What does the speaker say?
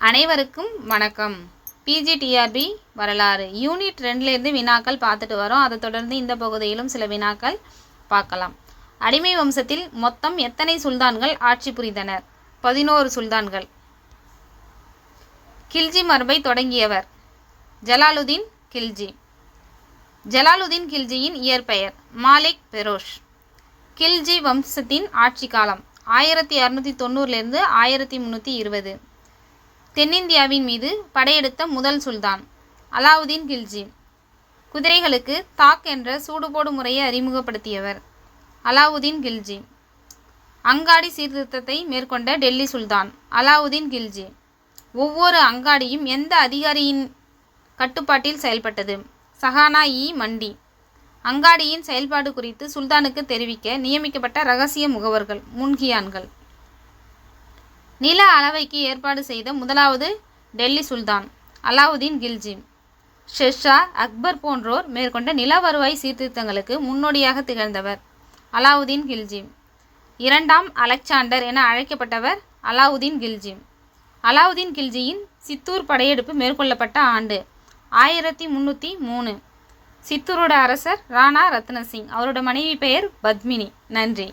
அனைவருக்கும் வணக்கம். பிஜிடிஆர்பி வரலாறு யூனிட் 2லேருந்து வினாக்கள் பார்த்துட்டு வரோம். அதை தொடர்ந்து இந்த பகுதியிலும் சில வினாக்கள் பார்க்கலாம். அடிமை வம்சத்தில் மொத்தம் எத்தனை சுல்தான்கள் ஆட்சி புரிந்தனர்? 11 சுல்தான்கள். கில்ஜி மரபை தொடங்கியவர் ஜலாலுதீன் கில்ஜி. ஜலாலுதீன் கில்ஜியின் இயற்பெயர் மாலிக் பெரோஷ். கில்ஜி வம்சத்தின் ஆட்சி காலம் 1690லேருந்து 1320. தென்னிந்தியாவின் மீது படையெடுத்த முதல் சுல்தான் அலாவுதீன் கில்ஜி. குதிரைகளுக்கு தாக் என்ற சூடுபோடு முறையை அறிமுகப்படுத்தியவர் அலாவுதீன் கில்ஜி. அங்காடி சீர்திருத்தத்தை மேற்கொண்ட டெல்லி சுல்தான் அலாவுதீன் கில்ஜி. ஒவ்வொரு அங்காடியும் எந்த அதிகாரியின் கட்டுப்பாட்டில் செயல்பட்டது? சஹானா மண்டி. அங்காடியின் செயல்பாடு குறித்து சுல்தானுக்கு தெரிவிக்க நியமிக்கப்பட்ட இரகசிய முகவர்கள் முன்கியான்கள். நில அளவைக்கு ஏற்பாடு செய்த முதலாவது டெல்லி சுல்தான் அலாவுதீன் கில்ஜி. ஷெர்ஷா அக்பர் போன்றோர் மேற்கொண்ட நில வருவாய் சீர்திருத்தங்களுக்கு முன்னோடியாக திகழ்ந்தவர் அலாவுதீன் கில்ஜி. இரண்டாம் அலெக்சாண்டர் என அழைக்கப்பட்டவர் அலாவுதீன் கில்ஜி. அலாவுதீன் கில்ஜியின் சித்தூர் படையெடுப்பு மேற்கொள்ளப்பட்ட ஆண்டு 1303. சித்தூரோட அரசர் ராணா ரத்னசிங். அவரோட மனைவி பெயர் பத்மினி. நன்றி.